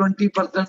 20%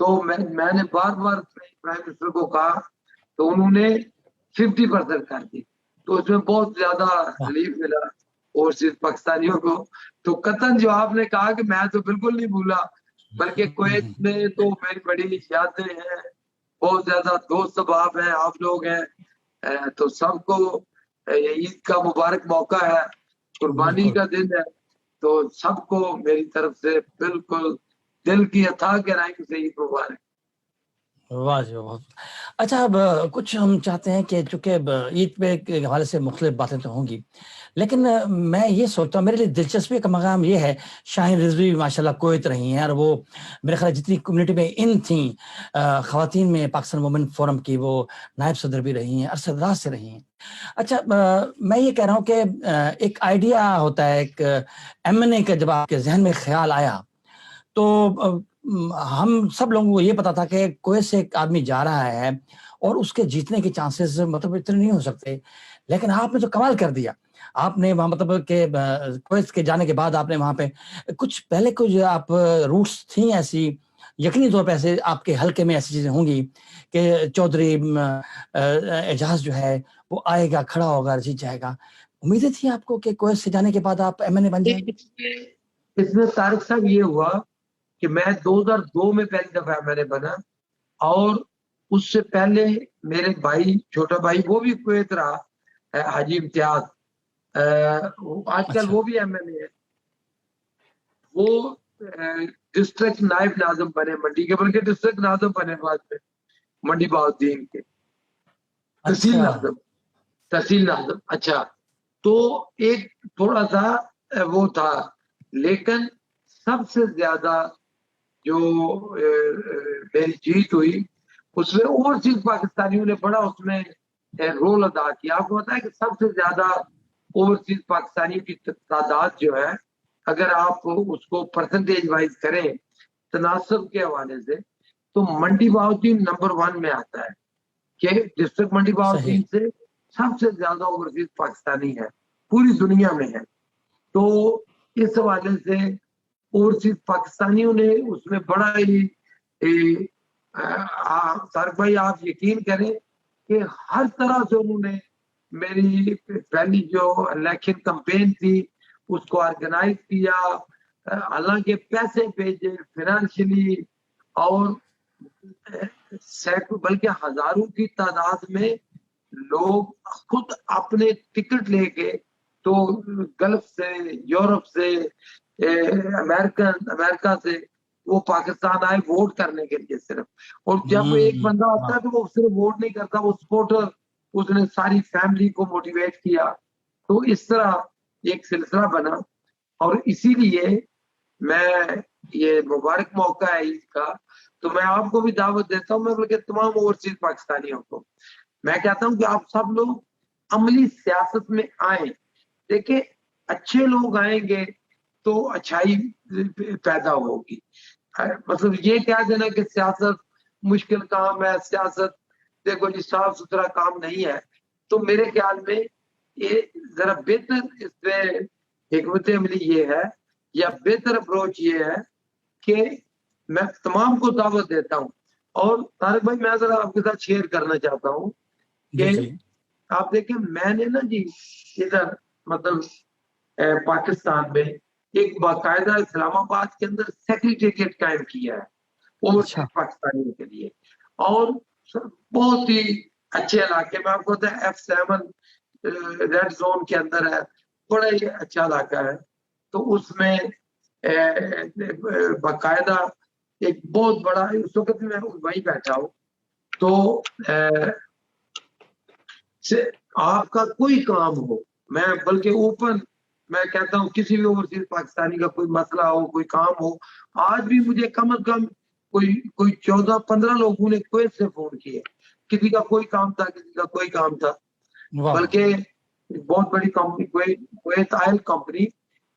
تو میں نے بار بار پرائم منسٹر کو کہا تو انہوں نے 50% کر دی، تو اس میں بہت زیادہ ریلیف ملا اوورسیز پاکستانیوں کو. تو قطعاً جو آپ نے کہا کہ میں تو بالکل نہیں بھولا، بلکہ کویت میں تو میری بڑی یادیں ہیں، بہت زیادہ دوست احباب ہیں، آپ لوگ ہیں. تو سب کو عید کا مبارک موقع ہے، قربانی کا دن ہے، تو سب کو میری طرف سے بالکل دل کی اتھا گہرائی سے عید مبارک. واہ جی بہت اچھا. اب کچھ ہم چاہتے ہیں کہ چونکہ عید پہ کے حوالے سے مختلف باتیں تو ہوں گی، لیکن میں یہ سوچتا ہوں، میرے لیے دلچسپی کا مقام یہ ہے، شاہین رضوی ماشاءاللہ کویت رہی ہیں، اور وہ میرے خیال جتنی کمیونٹی میں ان تھیں خواتین میں پاکستان وومن فورم کی وہ نائب صدر بھی رہی ہیں، عرصہ دراز سے رہی ہیں. اچھا میں یہ کہہ رہا ہوں کہ ایک آئیڈیا ہوتا ہے، ایک M&A کا جب آپ کے ذہن میں خیال آیا تو ہم سب لوگوں کو یہ پتا تھا کہ کویت سے ایک آدمی جا رہا ہے اور اس کے جیتنے کے چانسز مطلب اتنے نہیں ہو سکتے، لیکن آپ نے تو کمال کر دیا. آپ نے وہاں مطلب کہ کویت کے جانے کے بعد آپ نے وہاں پہ کچھ پہلے کچھ آپ روٹس تھیں ایسی، یقینی طور پہ ایسے آپ کے حلقے میں ایسی چیزیں ہوں گی کہ چودھری اعجاز جو ہے وہ آئے گا، کھڑا ہوگا، جیت جائے گا. امیدیں تھی آپ کو کہ کویت سے جانے کے بعد آپ M&A بن جائیں گے؟ اس میں طارق صاحب یہ ہوا کہ میں 2002 میں پہلی دفعہ M&A بنا، اور اس سے پہلے میرے بھائی، چھوٹا بھائی، وہ بھی کویت رہا، حاجی امتیاز، آج کل وہ بھی M&A ہے. وہ ڈسٹرکٹ نائب ناظم بنے منڈی کے، بلکہ ڈسٹرکٹ ناظم بنے بعد میں منڈی بہاؤالدین کے، تحصیل ناظم. اچھا، تو ایک تھوڑا سا وہ تھا، لیکن سب سے زیادہ جو میری جیت ہوئی اس میں اوورسیز پاکستانیوں نے بڑا اس میں رول ادا کیا. آپ کو پتا ہے کہ سب سے زیادہ اوورسیز پاکستانیوں کی تعداد جو ہے، اگر آپ اس کو پرسنٹیج وائز کریں تناسب کے حوالے سے، تو منڈی بہاؤالدین نمبر 1 میں آتا ہے کہ ڈسٹرکٹ منڈی بہاؤالدین سے سب سے زیادہ اوورسیز پاکستانی ہے، پوری دنیا میں ہے. تو اس حوالے سے اوورسیز پاکستانیوں نے اس میں بڑا ہی طارق بھائی آپ یقین کریں کہ ہر طرح سے انہوں نے میری پہلی جو الیکشن کمپین تھی اس کو آرگنائز کیا، حالانکہ پیسے بھیجے فائنینشلی، اور سینکڑوں بلکہ ہزاروں کی تعداد میں لوگ خود اپنے ٹکٹ لے کے، تو گلف سے، یورپ سے، امریکہ سے وہ پاکستان آئے ووٹ کرنے کے لیے صرف. اور جب ایک بندہ آتا ہے تو وہ صرف ووٹ نہیں کرتا، وہ سپورٹر، اس نے ساری فیملی کو موٹیویٹ کیا. تو اس طرح ایک سلسلہ بنا، اور اسی لیے میں یہ مبارک موقع ہے عید کا، تو میں آپ کو بھی دعوت دیتا ہوں، میں بلکہ تمام اوورسیز پاکستانیوں کو میں کہتا ہوں کہ آپ سب لوگ عملی سیاست میں آئیں. دیکھیں اچھے لوگ آئیں گے تو اچھائی پیدا ہوگی. مطلب یہ کہہ دینا کہ سیاست مشکل کام ہے، سیاست دیکھو جی صاف ستھرا کام نہیں ہے، تو میرے خیال میں یہ ذرا بہتر اس میں حکمت عملی یہ ہے، یا بہتر اپروچ یہ ہے کہ میں تمام کو دعوت دیتا ہوں. اور طارق بھائی میں ذرا آپ کے ساتھ شیئر کرنا چاہتا ہوں کہ آپ دیکھیں میں نے نا جی ادھر مطلب پاکستان میں ایک باقاعدہ اسلام آباد کے اندر سیکریٹریٹ قائم کیا ہے اوورسیز پاکستانیوں کے لیے، اور بہت ہی اچھے علاقے میں، آپ کو پتا ہے F7 ریڈ زون کے اندر ہے، بڑا ہی اچھا علاقہ ہے. تو اس میں باقاعدہ ایک بہت بڑا، اس وقت میں وہیں بیٹھا ہوں، تو آپ کا کوئی کام ہو، میں بلکہ اوپن میں کہتا ہوں کسی بھی اوورسیز پاکستانی کا کوئی مسئلہ ہو، کوئی کام ہو، آج بھی مجھے کم از کم کوئی 14-15 لوگوں نے کویت سے فون کیے، کسی کا کوئی کام تھا، کسی کا کوئی کام تھا. بلکہ بہت بڑی کمپنی کویت آئل کمپنی،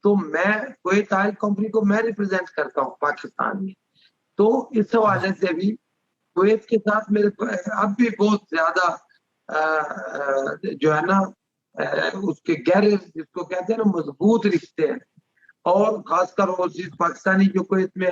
تو میں کویت آئل کمپنی کو میں ریپرزینٹ کرتا ہوں پاکستان میں. تو اس حوالے سے بھی کویت کے ساتھ میرے اب بھی بہت زیادہ جو ہے نا اس کے گہرے، جس کو کہتے ہیں نا مضبوط رشتے ہیں. اور خاص کر اوورسیز پاکستانی جو کویت میں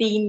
3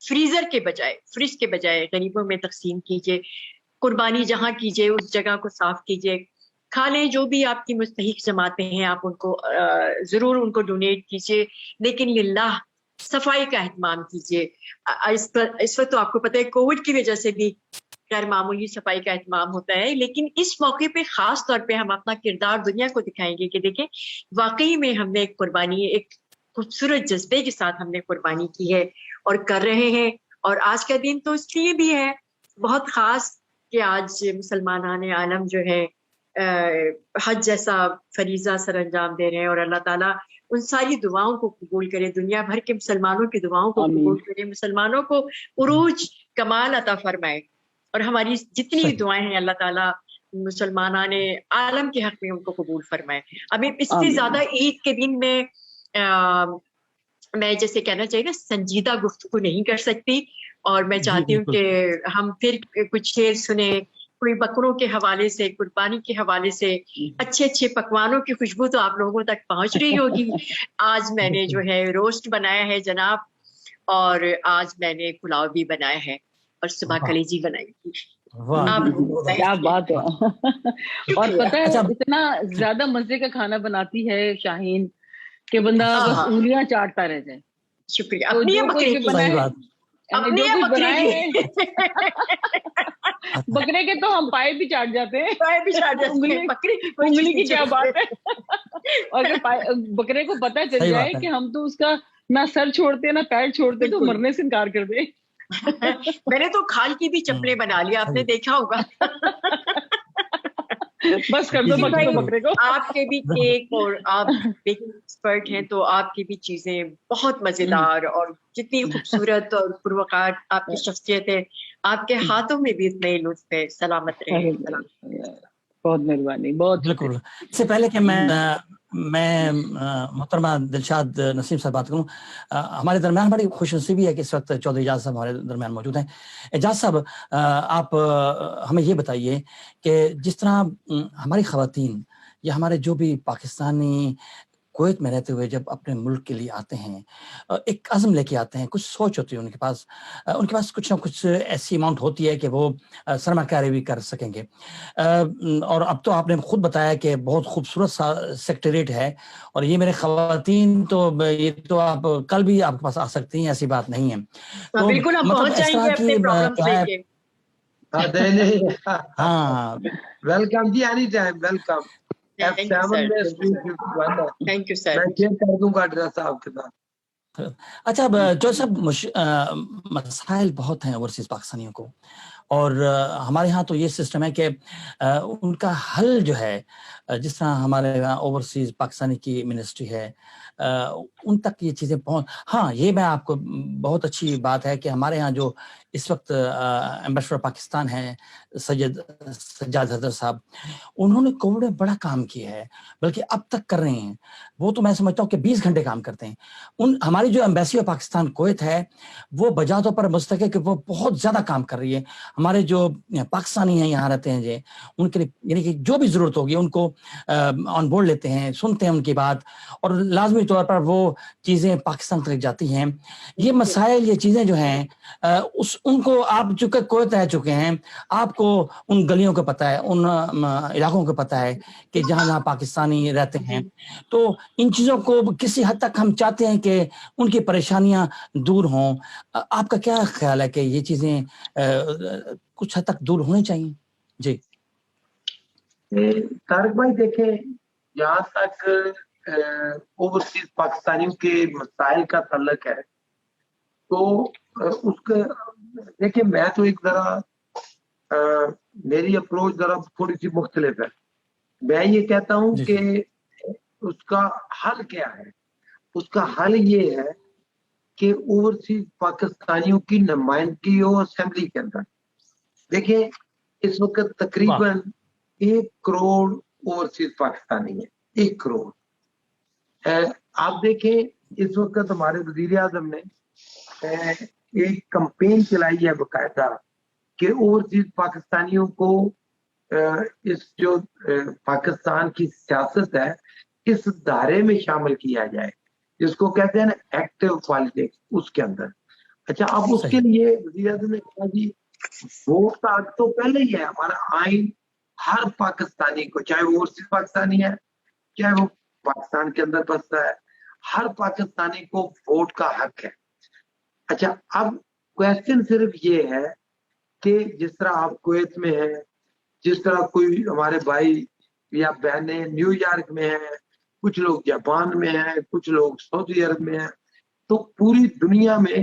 فریزر کے بجائے، فریج کے بجائے غریبوں میں تقسیم کیجیے. قربانی جہاں کیجیے اس جگہ کو صاف کیجیے. کھا لیں جو بھی آپ کی مستحق جماعتیں ہیں آپ ان کو ضرور ان کو ڈونیٹ کیجیے، لیکن للہ صفائی کا اہتمام کیجیے. اس وقت تو آپ کو پتہ ہے کووڈ کی وجہ سے بھی غیر معمولی صفائی کا اہتمام ہوتا ہے، لیکن اس موقع پہ خاص طور پہ ہم اپنا کردار دنیا کو دکھائیں گے کہ دیکھیں واقعی میں ہم نے ایک قربانی، ایک خوبصورت جذبے کے ساتھ ہم نے قربانی کی ہے اور کر رہے ہیں. اور آج کا دن تو اس لیے بھی ہے بہت خاص کہ آج مسلمانان عالم جو ہے حج جیسا فریضہ سر انجام دے رہے ہیں، اور اللہ تعالیٰ ان ساری دعاؤں کو قبول کرے، دنیا بھر کے مسلمانوں کی دعاؤں کو قبول کرے، مسلمانوں کو عروج کمال عطا فرمائے، اور ہماری جتنی بھی دعائیں ہیں اللہ تعالیٰ مسلمانان عالم کے حق میں ان کو قبول فرمائے. ابھی اس سے زیادہ عید کے دن میں جیسے کہنا چاہیے نا سنجیدہ گفتگو نہیں کر سکتی، اور میں چاہتی ہوں کہ ہم پھر کچھ شعر سنیں، کوئی بکروں کے حوالے سے، قربانی کے حوالے سے، اچھے اچھے پکوانوں کی خوشبو تو آپ لوگوں تک پہنچ رہی ہوگی. آج میں نے جو ہے روسٹ بنایا ہے جناب، اور آج میں نے پلاؤ بھی بنایا ہے، اور صبح کلیجی بنائی تھی. کیا بات ہے. اور پتہ ہے اتنا زیادہ مزے کا کھانا بناتی ہے شاہین کہ بندہ بس انگلیاں چاٹتا رہ جائے. شکریہ. جو کوئی بنائے بکرے کے تو ہم پائے بھی چاٹ جاتے ہیں، انگلی کی کیا بات ہے. اور بکرے کو پتہ چل جائے کہ ہم تو اس کا نہ سر چھوڑتے نہ پیر چھوڑتے تو مرنے سے انکار کر دے. میں نے تو کھال کی بھی چپلیں بنا لی، آپ نے دیکھا ہوگا. بس کر دو بکرے کو. آپ کے بھی کیک اور آپ بیکنگ ایکسپرٹ ہیں تو آپ کی بھی چیزیں بہت مزیدار، اور جتنی خوبصورت اور پروقار آپ کی شخصیت ہے آپ کے ہاتھوں میں بھی اتنا ہی لطف ہے. سلامت رہے. بہت مہربانی. بہت بالکل. اس سے پہلے کہ میں محترمہ دلشاد نسیم سے بات کروں، ہمارے درمیان بڑی خوش نصیبی ہے کہ اس وقت چودھری اعجاز صاحب ہمارے درمیان موجود ہیں. اعجاز صاحب، آپ ہمیں یہ بتائیے کہ جس طرح ہماری خواتین یا ہمارے جو بھی پاکستانی کویت میں رہتے ہوئے جب اپنے ملک کے لیے آتے ہیں، ایک عزم لے کے آتے ہیں، کچھ سوچ ہوتی ہے ان کے پاس کچھ نہ کچھ ایسی اماؤنٹ ہوتی ہے کہ وہ سرمایہ کاری بھی کر سکیں گے. اور اب تو آپ نے خود بتایا کہ بہت خوبصورت سیکٹریٹ ہے، اور یہ میرے خواتین تو یہ تو آپ کل بھی آپ کے پاس آ سکتی ہیں، ایسی بات نہیں ہے. تو بالکل ہم پہنچ جائیں گے اپنے پرابلمز لے کے. ہاں ویلکم جی، any time welcome. Thank you sir. میں چیک کر دوں گا ایڈریس آپ کے ساتھ. اچھا جو سب مسائل بہت ہیں اوورسیز پاکستانیوں کو، اور ہمارے ہاں تو یہ سسٹم ہے کہ ان کا حل جو ہے، جس طرح ہمارے یہاں اوورسیز پاکستانی کی منسٹری ہے، ان تک یہ چیزیں ہاں یہ میں آپ کو بہت اچھی بات ہے کہ ہمارے ہاں جو اس وقت ایمبیسڈر پاکستان ہیں سجاد حضرت صاحب، انہوں نے کووڈ میں بڑا کام کیا ہے، بلکہ اب تک کر رہے ہیں. وہ تو میں سمجھتا ہوں کہ 20 گھنٹے کام کرتے ہیں. ہماری جو ایمبیسی آف پاکستان کویت ہے وہ بجا طور پر مستقل کہ وہ بہت زیادہ کام کر رہی ہے. ہمارے جو پاکستانی ہیں یہاں رہتے ہیں ان کے لیے یعنی کہ جو بھی ضرورت ہوگی ان کو آن بورڈ لیتے ہیں، سنتے ہیں ان کی بات، اور لازمی طور پر وہ چیزیں پاکستان تک جاتی ہیں. یہ مسائل، یہ چیزیں جو ہیں ان کو آپ چونکہ کویت رہ چکے ہیں، آپ کو ان گلیوں کو پتہ ہے، ان علاقوں کو پتہ ہے کہ جہاں پاکستانی رہتے ہیں. تو ان چیزوں کو کسی حد تک ہم چاہتے ہیں کہ ان کی پریشانیاں دور ہوں. آپ کا کیا خیال ہے کہ یہ چیزیں کچھ حد تک دور ہونی چاہیے؟ جی طارق بھائی، دیکھیں جہاں تک اوورسیز پاکستانیوں کے مسائل کا تعلق ہے تو اس کا دیکھیں میں تو ایک ذرا میری اپروچ ذرا تھوڑی سی مختلف ہے. میں یہ کہتا ہوں کہ اس کا حل کیا ہے. اس کا حل یہ ہے کہ اوورسیز پاکستانیوں کی نمائندگی ہو اسمبلی کے اندر. دیکھیں اس وقت تقریباً 1 کروڑ اوورسیز پاکستانی ہے. 1 کروڑ. آپ دیکھیں اس وقت ہمارے وزیر اعظم نے ایک کمپین چلائی ہے باقاعدہ کہ اوورسیز پاکستانیوں کو اس جو پاکستان کی سیاست ہے اس دھارے میں شامل کیا جائے، جس کو کہتے ہیں نا ایکٹیو پالیٹکس. اس کے اندر اچھا اب اس کے لیے وزیر اعظم نے کہا جی ووٹ کا حق تو پہلے ہی ہے، ہمارا آئین ہر پاکستانی کو، چاہے وہ اوورسیز پاکستانی ہے چاہے وہ پاکستان کے اندر بستا ہے، ہر پاکستانی کو ووٹ کا حق ہے۔ اچھا اب کوشچن صرف یہ ہے کہ جس طرح آپ کویت میں ہیں، جس طرح کوئی ہمارے بھائی یا بہنیں نیو یارک میں ہیں، کچھ لوگ جاپان میں ہیں، کچھ لوگ سعودی عرب میں ہیں، تو پوری دنیا میں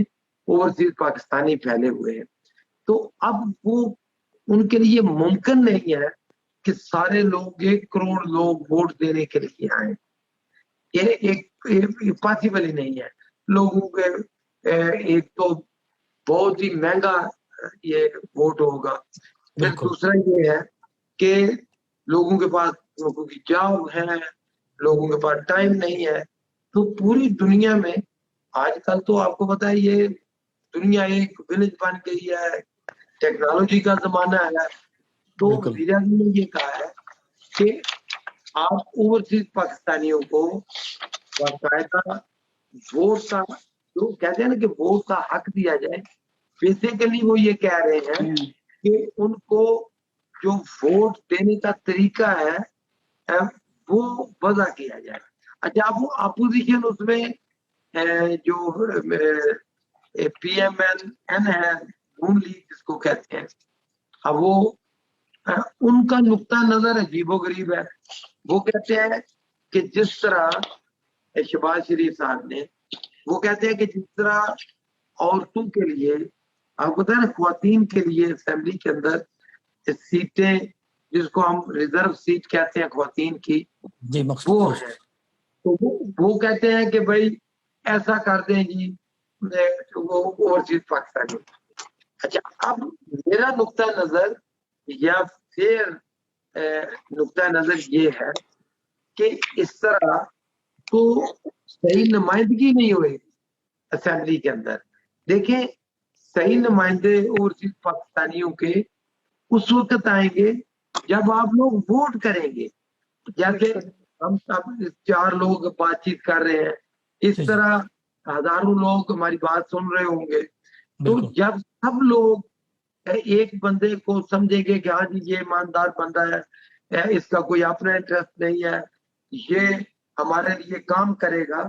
اوورسیز پاکستانی پھیلے ہوئے ہیں۔ تو اب وہ ان کے لیے ممکن نہیں ہے کہ سارے لوگ 1 کروڑ لوگ ووٹ دینے کے لیے آئیں، یہ ایک پاسبل ہی نہیں ہے۔ لوگوں کے ایک تو بہت ہی مہنگا یہ ووٹ ہوگا، پھر دوسرا یہ ہے کہ لوگوں کے پاس لوگوں کی جاب ہے، لوگوں کے پاس ٹائم نہیں ہے۔ تو پوری دنیا میں آج کل تو آپ کو پتا ہے یہ دنیا ایک ولیج بن گئی ہے، ٹیکنالوجی کا زمانہ ہے۔ تو وزیر اعظم نے یہ کہا ہے کہ آپ اوورسیز پاکستانیوں کو باقاعدہ ووٹ کا جو کہتے ہیں نا کہ ووٹ کا حق دیا جائے، بیسیکلی وہ یہ کہہ رہے ہیں کہ ان کو جو ووٹ دینے کا طریقہ ہے وہ وضع کیا جائے۔ اچھا اب اپوزیشن اس میں جو پی ایم این ہے، نون لیگ جس کو کہتے ہیں، اب وہ ان کا نقطہ نظر عجیب و غریب ہے۔ وہ کہتے ہیں کہ جس طرح شہباز شریف صاحب نے وہ کہتے ہیں کہ جس طرح عورتوں کے لیے آپ کو پتا ہے نا خواتین کے لیے اسمبلی کے اندر سیٹیں جس کو ہم ریزرو سیٹ کہتے ہیں خواتین کی وہ ہے، تو وہ کہتے ہیں کہ بھائی ایسا کر دیں جی وہ اوورسیز پاکستانی۔ اچھا اب میرا نقطہ نظر یا پھر نقطہ نظر یہ ہے کہ اس طرح تو صحیح نمائندگی نہیں ہوئے اسمبلی کے اندر۔ دیکھیں صحیح نمائندے اوورسیز پاکستانیوں کے اس وقت آئیں گے جب آپ لوگ ووٹ کریں گے، جیسے ہم سب 4 لوگ بات چیت کر رہے ہیں، اس طرح ہزاروں لوگ ہماری بات سن رہے ہوں گے۔ تو جب سب لوگ ایک بندے کو سمجھیں گے کہ ہاں جی یہ ایماندار بندہ ہے، اس کا کوئی اپنا انٹرسٹ نہیں ہے، یہ ہمارے لیے کام کرے گا،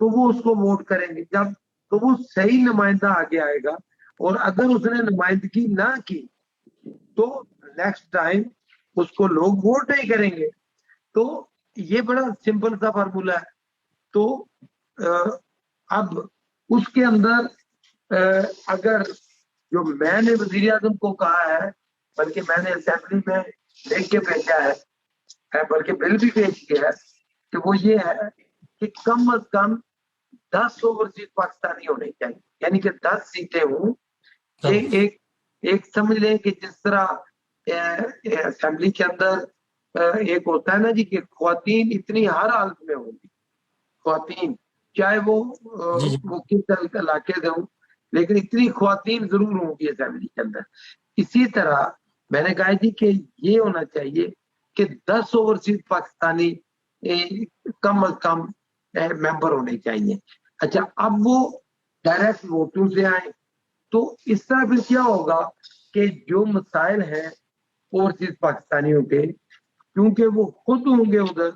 تو وہ اس کو ووٹ کریں گے۔ جب تو وہ صحیح نمائندہ آگے آئے گا، اور اگر اس نے نمائندگی نہ کی تو نیکسٹ ٹائم اس کو لوگ ووٹ نہیں کریں گے۔ تو یہ بڑا سمپل سا فارمولا ہے۔ تو اب اس کے اندر اگر جو میں نے وزیر اعظم کو کہا ہے، بلکہ میں نے اسمبلی میں لکھ کے بھیجا ہے، بلکہ بل بھی پیش کیا ہے، کہ وہ یہ ہے کہ کم از کم 10 اوورسیز پاکستانی ہونے چاہیے، یعنی کہ 10 سیٹیں ہوں۔ ایک سمجھ لیں کہ جس طرح اسمبلی کے اندر ایک ہوتا ہے نا جی کہ خواتین اتنی ہر حالت میں ہوں گی، خواتین چاہے وہ کس علاقے سے ہوں، لیکن اتنی خواتین ضرور ہوں گی اسمبلی کے اندر۔ اسی طرح میں نے کہا جی کہ یہ ہونا چاہیے کہ 10 اوورسیز پاکستانی کم از کم ممبر ہونے چاہیے۔ اچھا اب وہ ڈائریکٹ ووٹوں سے آئیں تو اس طرح پھر کیا ہوگا کہ جو مسائل ہیں اوورسیز پاکستانیوں کے، کیونکہ وہ خود ہوں گے ادھر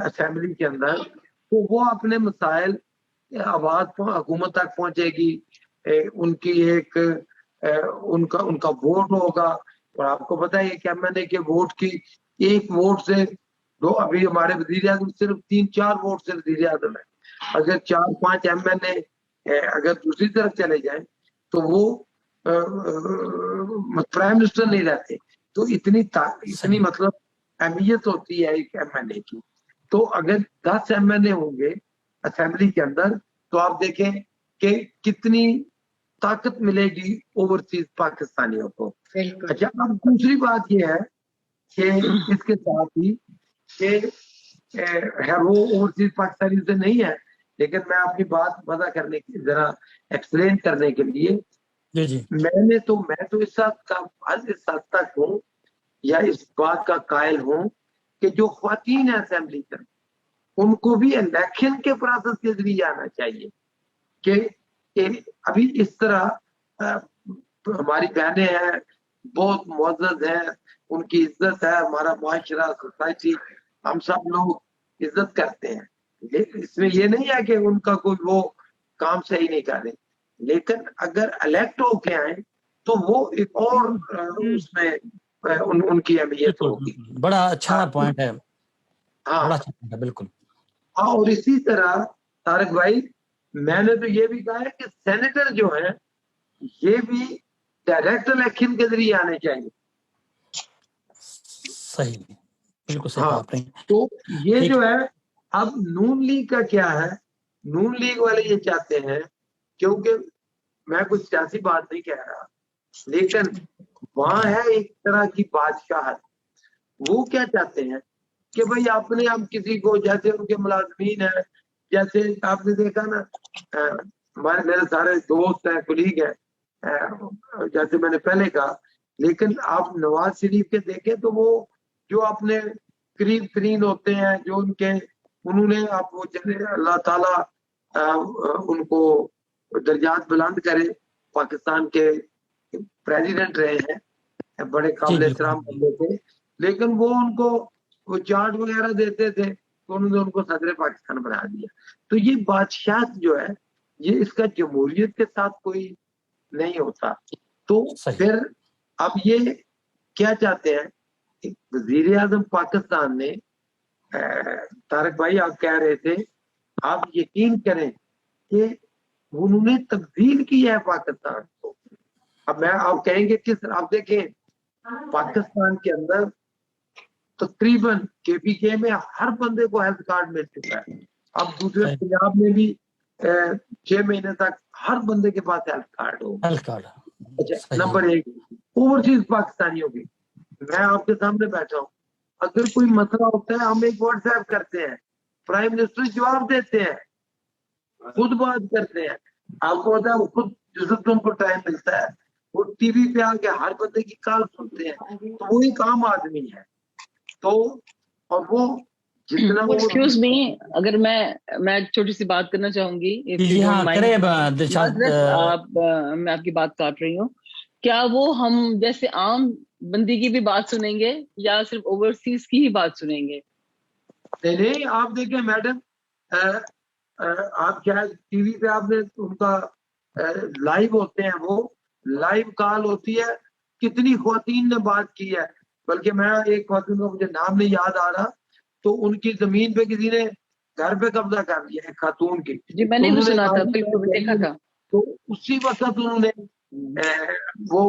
اسمبلی کے اندر، تو وہ اپنے مسائل آواز حکومت تک پہنچے گی، ان کی ان کا ووٹ ہوگا۔ اور آپ کو پتا ہے کہ ایم این اے کے ووٹ کی ایک ووٹ سے ابھی ہمارے وزیر اعظم صرف 3-4 ووٹ سے وزیر اعظم ہے، اگر 4-5 ایم این اے اگر دوسری طرف چلے جائیں تو وہ پرائم منسٹر نہیں رہتے۔ تو اتنی مطلب اہمیت ہوتی ہے ایک ایم این اے کی۔ تو اگر 10 ایم این اے ہوں گے اسمبلی کے اندر تو آپ دیکھیں کہ کتنی طاقت ملے گی اوورسیز پاکستانیوں کو۔ اچھا اب دوسری بات یہ ہے کہ اس کے ساتھ ہی کہ وہ اوورسیز پاکستانیوں سے نہیں ہے، لیکن میں اپنی بات وضع کرنے کی ذرا ایکسپلین کرنے کے لیے میں تو اس حد تک ہوں یا اس بات کا قائل ہوں کہ جو خواتین ہیں اسمبلی کے ان کو بھی الیکشن کے پروسیس کے ذریعے آنا چاہیے کہ ابھی اس طرح ہماری بہنیں ہیں بہت معزز ہیں, ان کی عزت ہے, ہمارا معاشرہ سوسائٹی ہم سب لوگ عزت کرتے ہیں. اس میں یہ نہیں ہے کہ ان کا کوئی وہ کام صحیح نہیں کر رہے, لیکن اگر الیکٹ ہو کے آئیں تو وہ ایک اور اس میں ان کی اہمیت ہوگی. بڑا اچھا پوائنٹ ہے, ہاں بڑا اچھا پوائنٹ ہے, بالکل. اور اسی طرح طارق بھائی میں نے تو یہ بھی کہا ہے کہ سینیٹر جو ہیں یہ بھی ڈائریکٹ الیکشن کے ذریعے آنے چاہیے. صحیح, بالکل صحیح ہاں کہا آپ نے. تو یہ جو ہے اب نون لیگ کا کیا ہے, نون لیگ والے یہ چاہتے ہیں, کیونکہ میں کچھ سیاسی بات نہیں کہہ رہا, لیکن وہاں ہے ایک طرح کی بادشاہت. وہ کیا چاہتے ہیں کہ بھئی اپنے ہم کسی کو, جیسے ان کے ملازمین ہیں, جیسے آپ نے دیکھا نا ہمارے میرے سارے دوست ہیں, کولیگ ہیں, جیسے میں نے پہلے کہا, لیکن آپ نواز شریف کے دیکھیں تو وہ جو اپنے قریب ترین ہوتے ہیں, جو ان کے انہوں نے آپ وہ اللہ تعالیٰ ان کو درجات بلند کرے, پاکستان کے پریزیڈنٹ رہے ہیں, بڑے قابل احترام بندے تھے, لیکن وہ ان کو وہ چارٹ وغیرہ دیتے تھے تو انہوں نے ان کو صدر پاکستان بنا دیا. تو یہ بادشاہت جو ہے یہ اس کا جمہوریت کے ساتھ کوئی نہیں ہوتا. تو پھر اب یہ کیا چاہتے ہیں, وزیر اعظم پاکستان نے, طارق بھائی آپ کہہ رہے تھے, آپ یقین کریں کہ انہوں نے تبدیل کی ہے پاکستان کو. اب میں آپ کہیں گے کس, آپ دیکھیں پاکستان کے اندر تقریباً کے پی کے میں ہر بندے کو ہیلتھ کارڈ مل چکا ہے. اب دوسرے پنجاب میں بھی 6 مہینے تک ہر بندے کے پاس ہیلتھ کارڈ ہو. اچھا, نمبر 1 اوورسیز پاکستانیوں کی, میں آپ کے سامنے بیٹھا ہوں, اگر کوئی مسئلہ ہوتا ہے ہم ایک واٹس ایپ کرتے ہیں, پرائم منسٹر جواب دیتے ہیں, خود بات کرتے ہیں. آپ کو پتا ہے وہ خود جس ان کو ٹائم ملتا ہے وہ ٹی وی پہ آ کے ہر بندے کی کال سنتے ہیں, تو وہ ایک عام آدمی ہے. تو اور وہ جتنا ایکسکیوز می, اگر میں چھوٹی سی بات کرنا چاہوں گی, جی ہاں کرے آپ, میں آپ کی بات کاٹ رہی ہوں. کیا وہ ہم جیسے عام بندی کی بھی بات سنیں گے یا صرف اوورسیز کی ہی بات سنیں گے؟ نہیں, آپ دیکھیں میڈم, آپ کیا ٹی وی پہ آپ نے ان کا لائیو ہوتے ہیں, وہ لائیو کال ہوتی ہے, کتنی خواتین نے بات کی ہے. بلکہ میں ایک خواتین کا مجھے نام نہیں یاد آ رہا, تو ان کی زمین پہ کسی نے گھر پہ قبضہ کر لیا ہے خاتون کی. جی میں نے بھی سنا تھا, بالکل دیکھا تھا. تو اسی وقت انہوں نے وہ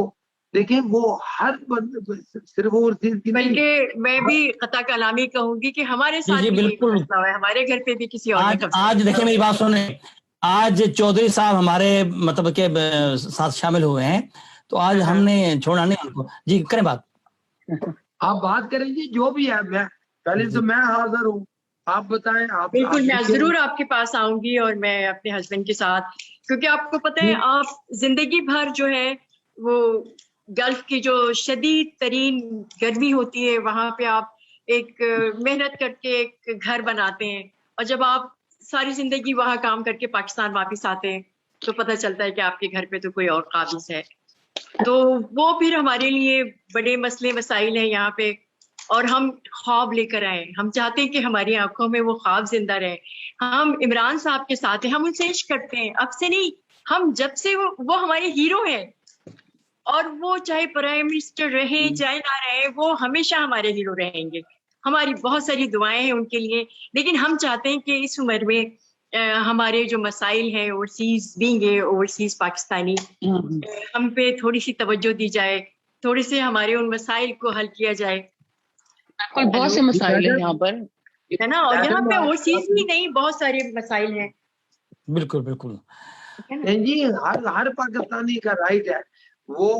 دیکھیں وہ ہر صرف اوورسیز کی نہیں, بلکہ میں بھی قطع کلامی کہوں گی کہ ہمارے ساتھ بھی یہی مسئلہ ہے, ہمارے گھر پہ بھی کسی اور نے قبضہ. آج دیکھیں میری بات سنیں, آج چودھری صاحب ہمارے مطلب کے ساتھ شامل ہوئے ہیں, تو آج ہم نے چھوڑا نہیں ان کو. جی کریں بات, آپ بات کریں جی جو بھی ہے. میں پہلے تو میں حاضر ہوں, آپ بتائیں. آپ بالکل, میں ضرور آپ کے پاس آؤں گی, اور میں اپنے ہسبینڈ کے ساتھ, کیونکہ آپ کو پتہ ہے آپ زندگی بھر جو ہے وہ گلف کی جو شدید ترین گرمی ہوتی ہے وہاں پہ آپ ایک محنت کر کے ایک گھر بناتے ہیں, اور جب آپ ساری زندگی وہاں کام کر کے پاکستان واپس آتے ہیں تو پتہ چلتا ہے کہ آپ کے گھر پہ تو کوئی اور قابض ہے. تو وہ پھر ہمارے لیے بڑے مسئلے مسائل ہیں یہاں پہ, اور ہم خواب لے کر آئے, ہم چاہتے ہیں کہ ہماری آنکھوں میں وہ خواب زندہ رہے. ہم عمران صاحب کے ساتھ ہیں, ہم ان سے عشق کرتے ہیں, اب سے نہیں, ہم جب سے وہ ہمارے ہیرو ہیں, اور وہ چاہے پرائم منسٹر رہے چاہے نہ رہے, وہ ہمیشہ ہمارے ہیرو رہیں گے. ہماری بہت ساری دعائیں ہیں ان کے لیے, لیکن ہم چاہتے ہیں کہ اس عمر میں ہمارے جو مسائل ہیں اوورسیز بینگ ہے, اوورسیز پاکستانی, ہم پہ تھوڑی سی توجہ دی جائے, تھوڑے سے ہمارے ان مسائل کو حل کیا جائے. بہت سے مسائل ہیں یہاں پر, ہے نا, اور یہاں پہ اوورسیز ہی نہیں بہت سارے مسائل ہیں. بالکل بالکل جی, ہر پاکستانی کا رائٹ ہے وہ.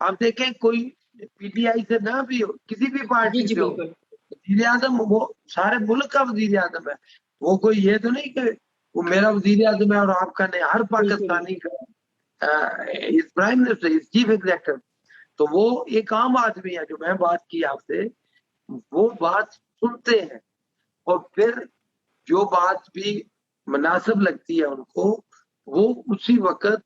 آپ دیکھیں کوئی پی ٹی آئی سے نہ بھی ہو, کسی بھی پارٹی سے ہو, وزیر اعظم وہ سارے ملک کا وزیر اعظم ہے. وہ کوئی یہ تو نہیں کہ وہ میرا وزیر اعظم ہے اور آپ کا نہیں, ہر پاکستانی کا پرائم منسٹر, چیف ایگزیکٹو. تو وہ ایک عام آدمی ہے. جو میں بات کی آپ سے, وہ بات سنتے ہیں, اور پھر جو بات بھی مناسب لگتی ہے ان کو وہ اسی وقت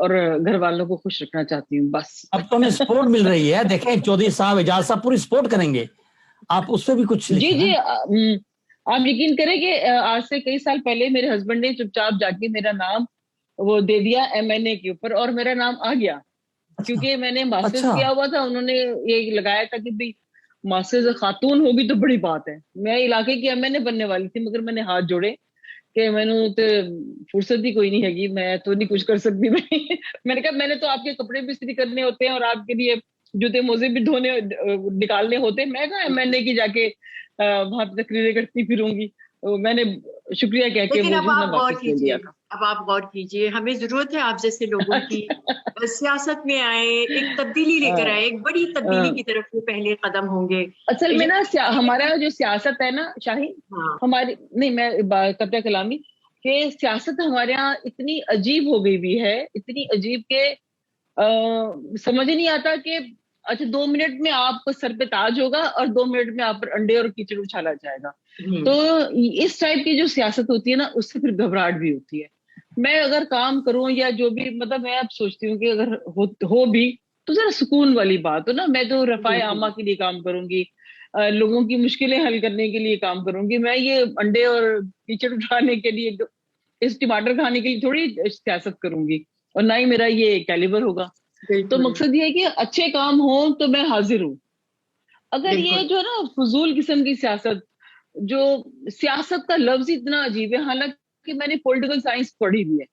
اور گھر والوں کو خوش رکھنا چاہتی ہوں بس. اب تو ہمیں سپورٹ مل رہی ہے, دیکھیں چودھری صاحب اعجاز صاحب پوری سپورٹ کریں گے, آپ اس پہ بھی کچھ جی لکھیں. آپ یقین کریں کہ آج سے کئی سال پہلے میرے ہسبینڈ نے چپ چاپ جا کے میرا نام وہ دے دیا MNA کے اوپر, اور میرا نام آ گیا کیونکہ میں نے ماسٹرز اچھا. کیا ہوا تھا. انہوں نے یہ لگایا تھا کہ بھائی ماسٹرز خاتون ہوگی تو بڑی بات ہے. میں علاقے کی MNA بننے والی تھی, مگر میں نے ہاتھ جوڑے کہ میں نے تو فرصت ہی کوئی نہیں ہے گی, میں تو نہیں کچھ کر سکتی. میں نے کہا میں نے تو آپ کے کپڑے بھی استری کرنے ہوتے ہیں اور آپ کے لیے جوتے موزے بھی دھونے نکالنے ہوتے ہیں, میں کہا MNA کی جا کے وہاں پہ تقریریں کرتی پھروں گی. میں نے شکریہ کہہ کے لیکن وہ اب جو ہے نا آپ غور واپس لے کیجئے, لیا تھا. اب آپ غور کیجئے, ہمیں ضرورت ہے آپ جیسے لوگوں کی سیاست میں آئے, ایک تبدیلی لے کر آئے, ایک بڑی تبدیلی کی طرف وہ پہلے قدم ہوں گے. اصل میں نا ہمارا جو سیاست ہے نا شاہین, ہماری نہیں میں قطع کلامی کہ سیاست ہمارے یہاں اتنی عجیب ہو گئی بھی ہے, اتنی عجیب کہ سمجھ ہی نہیں آتا کہ اچھا 2 منٹ میں آپ کو سر پہ تاج ہوگا اور 2 منٹ میں آپ پر انڈے اور کیچڑ اچھالا جائے گا. تو اس ٹائپ کی جو سیاست ہوتی ہے نا, اس سے پھر گھبراہٹ بھی ہوتی ہے. میں اگر کام کروں یا جو بھی مطلب میں اب سوچتی ہوں کہ اگر ہو بھی تو ذرا سکون والی بات ہو نا. میں تو رفاع عامہ کے لیے کام کروں گی, لوگوں کی مشکلیں حل کرنے کے لیے کام کروں گی. میں یہ انڈے اور کیچڑ اٹھانے کے لیے, اس ٹماٹر کھانے کے لیے تھوڑی سیاست کروں گی, اور نہ ہی میرا یہ کیلیبر ہوگا. تو مقصد یہ ہے کہ اچھے کام ہوں تو میں حاضر ہوں. اگر یہ جو ہے نا فضول قسم کی سیاست, جو سیاست کا لفظ اتنا عجیب ہے, حالانکہ میں نے پولیٹیکل سائنس پڑھی ہوئی ہے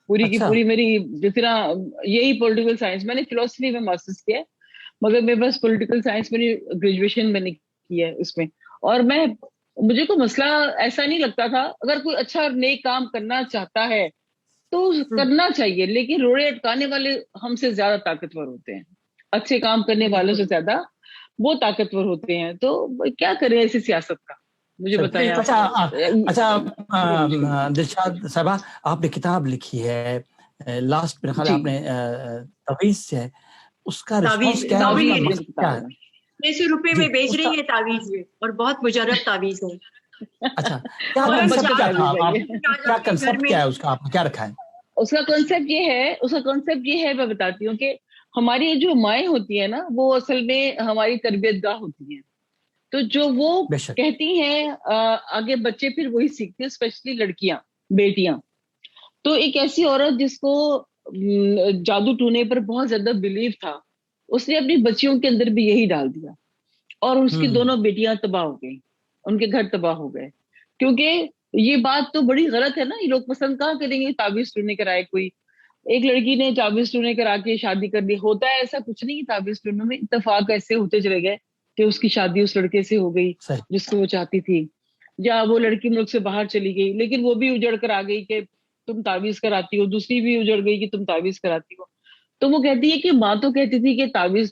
پوری کی پوری, میری جتنا یہی پولیٹیکل سائنس, میں نے فلسفی میں ماسٹرز کیا ہے, مگر میرے پاس پولیٹیکل سائنس میری گریجویشن میں نے کی ہے اس میں. اور مجھے کوئی مسئلہ ایسا نہیں لگتا تھا. اگر کوئی اچھا اور نیک کام کرنا چاہتا ہے تو کرنا چاہیے, لیکن روڑے اٹکانے والے ہم سے زیادہ طاقتور ہوتے ہیں, اچھے کام کرنے والوں سے زیادہ وہ طاقتور ہوتے ہیں. تو کیا کریں ایسی سیاست کا, مجھے بتائیں. اچھا دلشاد صاحبہ, آپ نے کتاب لکھی ہے لاسٹ, میرے خیال آپ نے تعویذ سے ہے, اس کا رسپانس کیا ہے؟ 600 روپے میں بیچ رہی ہے تعویذ میں, اور بہت مجرب تعویذ ہے. اچھا, کیا کنسپٹ کیا تھا, کیا کنسپٹ کیا ہے اس کا, آپ نے کیا رکھا ہے؟ اس کا کنسپٹ یہ ہے میں بتاتی ہوں کہ ہماری جو مائیں ہوتی ہیں نا, وہ اصل میں ہماری تربیت گاہ ہوتی ہیں. تو جو وہ کہتی ہیں آگے بچے پھر وہی سیکھتے ہیں, اسپیشلی لڑکیاں بیٹیاں. تو ایک ایسی عورت جس کو جادو ٹونے پر بہت زیادہ بلیو تھا, اس نے اپنی بچیوں کے اندر بھی یہی ڈال دیا, اور اس کی دونوں بیٹیاں تباہ ہو گئیں, ان کے گھر تباہ ہو گئے. کیونکہ یہ بات تو بڑی غلط ہے نا, یہ لوگ پسند کہاں کریں گے تعویذ ٹونے کرائے کوئی. ایک لڑکی نے تعویذ ٹونے کرا کے شادی کر دی, ہوتا ہے ایسا کچھ نہیں. تعویذ ٹونے میں اتفاق ایسے ہوتے چلے گئے کہ اس کی شادی اس لڑکے سے ہو گئی جس کو وہ چاہتی تھی, یا وہ لڑکی ملک سے باہر چلی گئی, لیکن وہ بھی اجڑ کر آ گئی کہ تم تعویذ کراتی ہو, دوسری بھی اجڑ گئی کہ تم تعویذ کراتی ہو. تو وہ کہتی ہے کہ ماں تو کہتی تھی کہ تعویذ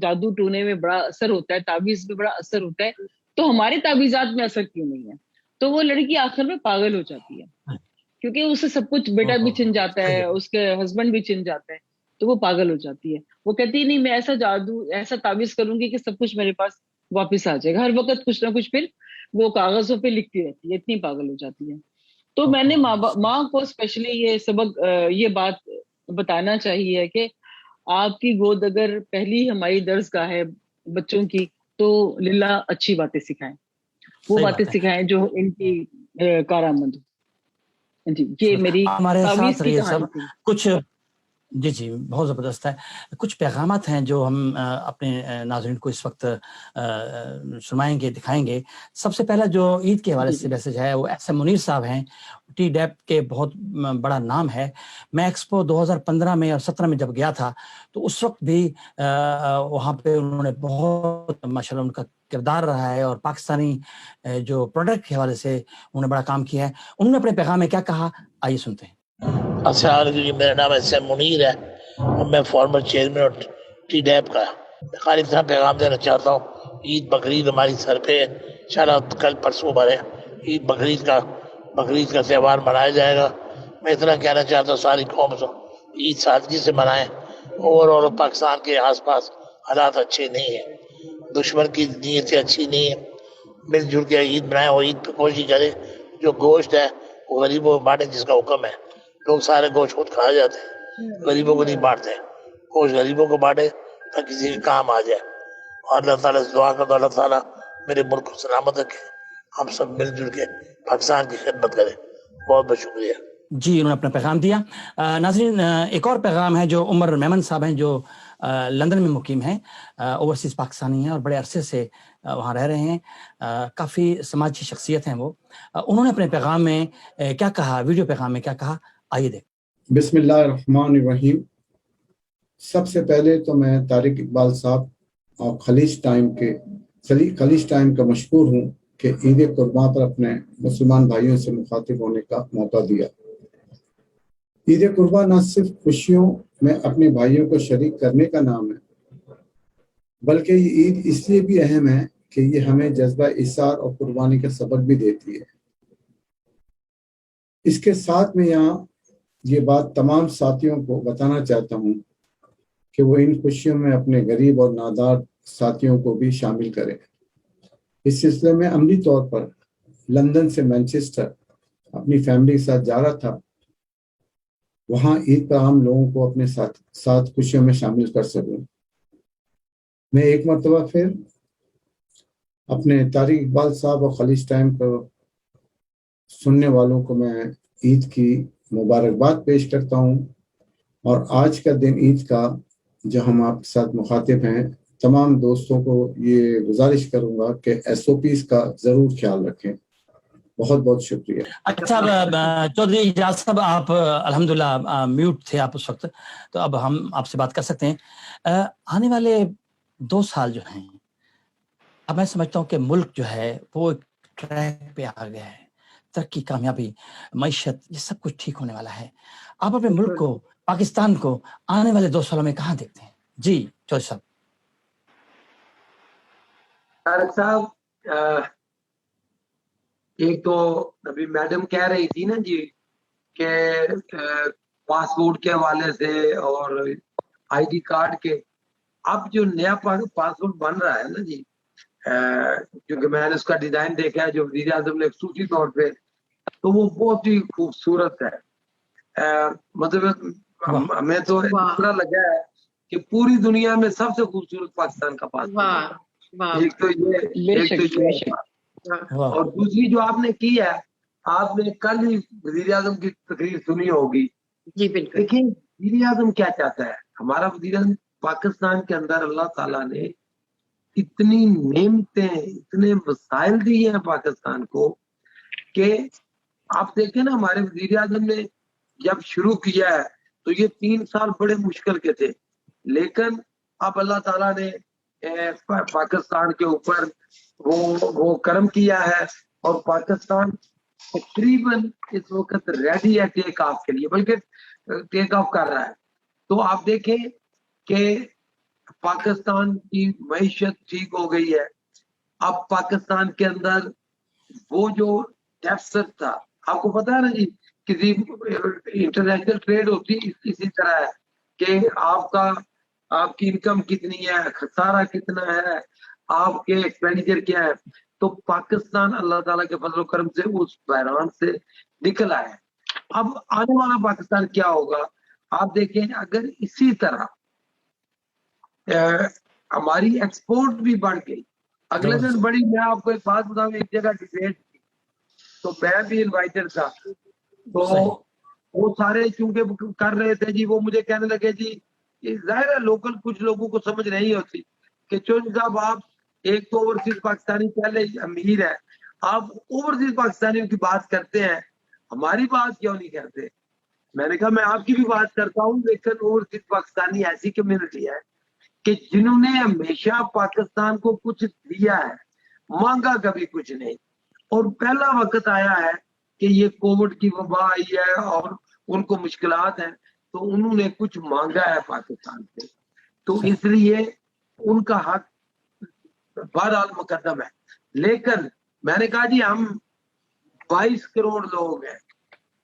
جادو ٹونے میں بڑا اثر ہوتا ہے, تعویذ میں بڑا اثر ہوتا ہے, تو ہمارے تعویذات میں اثر کیوں نہیں ہے. تو وہ لڑکی آخر میں پاگل ہو جاتی ہے, کیونکہ اسے سب کچھ, بیٹا بھی چھن جاتا ہے, اس کے ہسبینڈ بھی چھن جاتا ہے, تو وہ پاگل ہو جاتی ہے. وہ کہتی ہے نہیں میں ایسا جادو ایسا تعویذ کروں گی کہ سب کچھ میرے پاس واپس آ جائے گا. ہر وقت کچھ نہ کچھ پھر وہ کاغذوں پہ لکھتی رہتی ہے, اتنی پاگل ہو جاتی ہے. تو میں نے ماں کو اسپیشلی یہ سبق, یہ بات بتانا چاہیے کہ آپ کی گود اگر پہلی ہماری درسگاہ ہے بچوں کی, تو للہ اچھی باتیں سکھائیں, وہ باتیں سکھائیں جو ان کی کارآمد. جی یہ میری ہمارے ساتھ رہیے سب کچھ. جی جی بہت زبردست ہے. کچھ پیغامات ہیں جو ہم اپنے ناظرین کو اس وقت سنائیں گے, دکھائیں گے. سب سے پہلا جو عید کے حوالے سے میسج ہے وہ ایس ایم منیر صاحب ہیں, ٹی ڈیپ کے بہت بڑا نام ہے. میں ایکسپو 2015 میں اور 17 میں جب گیا تھا تو اس وقت بھی وہاں پہ انہوں نے بہت ماشاءاللہ ان کا کردار رہا ہے, اور پاکستانی جو پروڈکٹ کے حوالے سے انہوں نے بڑا کام کیا ہے. انہوں نے اپنے پیغام میں کیا کہا, آئیے سنتے ہیں. السلام علیکم, میرا نام ایس ایم منیر ہے اور میں فارمر چیئرمین اور ٹی ڈیپ کا. میں خالی اتنا پیغام دینا چاہتا ہوں, عید بقرعید ہماری سر پہ انشاءاللہ کل پرسوں بھرے عید بقرعید کا تہوار منایا جائے گا. میں اتنا کہنا چاہتا ہوں ساری قوم سے عید سادگی سے منائیں. اور پاکستان کے آس پاس حالات اچھے نہیں ہیں, دشمن کی نیتیں اچھی نہیں ہیں, مل جل کے عید منائیں اور عید پہ کوشش کریں جو گوشت ہے وہ غریبوں کو بانٹیں جس کا حکم ہے. لوگ سارے گوشت خود کھا جاتے ہیں, غریبوں کو نہیں بانٹتے، کچھ غریبوں کو بانٹے تاکہ کسی کے کام آ جائے. اور اللہ تعالیٰ سے دعا کرتا اللہ تعالیٰ میرے ملک کو سلامت رکھے، ہم سب مل جل کے پاکستان کی خدمت کریں. بہت بہت شکریہ. جی انہوں نے اپنا پیغام دیا. ناظرین ایک اور پیغام ہے جو عمر میمن صاحب ہیں جو لندن میں مقیم ہیں، اوورسیز پاکستانی ہیں اور بڑے عرصے سے وہاں رہ رہے ہیں، کافی سماجی شخصیت ہیں وہ. انہوں نے اپنے پیغام میں کیا کہا، ویڈیو پیغام میں کیا کہا، آئیے دیکھ. بسم اللہ الرحمن الرحیم. سب سے پہلے تو میں طارق اقبال صاحب اور خلیج ٹائم کا مشکور ہوں کہ عید قرباں پر اپنے مسلمان بھائیوں سے مخاطب ہونے کا موقع دیا. عید قرباں نہ صرف خوشیوں میں اپنے بھائیوں کو شریک کرنے کا نام ہے، بلکہ یہ عید اس لیے بھی اہم ہے کہ یہ ہمیں جذبہ ایثار اور قربانی کا سبق بھی دیتی ہے. اس کے ساتھ میں یہاں یہ بات تمام ساتھیوں کو بتانا چاہتا ہوں کہ وہ ان خوشیوں میں اپنے غریب اور نادار ساتھیوں کو بھی شامل کریں. اس سلسلے میں عملی طور پر لندن سے مینچسٹر اپنی فیملی کے ساتھ جا رہا تھا. وہاں عید پر عام لوگوں کو اپنے ساتھ خوشیوں میں شامل کر سکوں. میں ایک مرتبہ پھر اپنے طارق اقبال صاحب اور خلیج ٹائم کو سننے والوں کو میں عید کی مبارکباد پیش کرتا ہوں. اور آج کا دن عید کا جو ہم آپ کے ساتھ مخاطب ہیں، تمام دوستوں کو یہ گزارش کروں گا کہ SOPs کا ضرور خیال رکھیں. بہت بہت شکریہ. اچھا چودھری اجاز صاحب، آپ الحمدللہ میوٹ تھے آپ اس وقت، تو اب ہم آپ سے بات کر سکتے ہیں. آنے والے 2 سال جو ہیں، اب میں سمجھتا ہوں کہ ملک جو ہے وہ ایک ٹریک پہ آ گیا ہے، ترقی، کامیابی، معیشت، یہ سب کچھ ٹھیک ہونے والا ہے. آپ اپنے ملک کو، پاکستان کو آنے والے 2 سالوں میں کہاں دیکھتے ہیں؟ جی چودھری صاحب. طارق صاحب، ایک تو ابھی میڈم کہہ رہی تھی نا جی کہ پاسپورٹ کے حوالے سے اور ID کارڈ کے، اب جو نیا پاسپورٹ بن رہا ہے نا جی، کیونکہ میں نے اس کا ڈیزائن دیکھا ہے جو وزیر اعظم نے خصوصی طور پہ، تو وہ بہت ہی خوبصورت ہے. مطلب ہمیں تو اس طرح لگا ہے کہ پوری دنیا میں سب سے خوبصورت پاکستان کا پاسپورٹ. ایک تو یہ اور دوسری جو آپ نے کی ہے، آپ نے کل ہی وزیر اعظم کی تقریر سنی ہوگی. جی بالکل. دیکھیں وزیر اعظم کیا چاہتا ہے. ہمارا وزیر اعظم پاکستان کے اندر اللہ تعالیٰ نے اتنی نعمتیں، اتنے وسائل دیے ہیں پاکستان کو کہ آپ دیکھیں نا، ہمارے وزیر اعظم نے جب شروع کیا ہے تو یہ 3 سال بڑے مشکل کے تھے، لیکن اب اللہ تعالیٰ نے پاکستان کے اوپر وہ کرم کیا ہے اور پاکستان تقریباً اس وقت ریڈی ہے ٹیک آف کے لیے، بلکہ ٹیک آف کر رہا ہے. تو آپ دیکھیں کہ پاکستان کی معیشت ٹھیک ہو گئی ہے. اب پاکستان کے اندر وہ جو ڈیفسٹ تھا، آپ کو پتا ہے نا جی، کسی انٹرنیشنل ٹریڈ ہوتی اسی طرح ہے کہ آپ کی انکم کتنی ہے، خسارہ کتنا ہے، آپ کے ایکسپینڈیچر کیا ہے. تو پاکستان اللہ تعالیٰ کے فضل و کرم سے اس بحران سے نکل آیا ہے. اب آنے والا پاکستان کیا ہوگا آپ دیکھیں. اگر اسی طرح ہماری ایکسپورٹ بھی بڑھ گئی، اگلے دن بڑی، میں آپ کو ایک بات بتاؤں، ایک جگہ ڈبیٹ تھی تو میں بھی انوائٹڈ تھا، تو وہ سارے چونکہ کر رہے تھے جی، وہ مجھے کہنے لگے جی ظاہر ہے لوکل کچھ لوگوں کو سمجھ نہیں ہوتی کہ چودھری صاحب آپ ایک تو اوورسیز پاکستانی پہلے امیر ہے، آپ اوورسیز پاکستانیوں کی بات کرتے ہیں، ہماری بات کیوں نہیں کرتے. میں نے کہا میں آپ کی بھی بات کرتا ہوں، لیکن اوورسیز پاکستانی ایسی کمیونٹی ہے کہ جنہوں نے ہمیشہ پاکستان کو کچھ دیا ہے، مانگا کبھی کچھ نہیں. اور پہلا وقت آیا ہے کہ یہ کووڈ کی وبا آئی ہے اور ان کو مشکلات ہیں، تو انہوں نے کچھ مانگا ہے پاکستان سے، تو اس لیے ان کا حق بہرحال مقدم ہے. لیکن میں نے کہا جی ہم 22 کروڑ لوگ ہیں،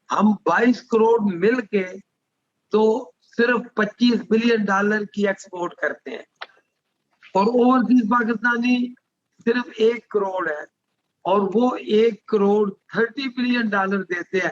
ہم 22 کروڑ مل کے تو صرف $25 بلین کی ایکسپورٹ کرتے ہیں، اور اوورسیز پاکستانی صرف 1 کروڑ ہے، اور وہ 1 کروڑ $30 بلین دیتے ہیں.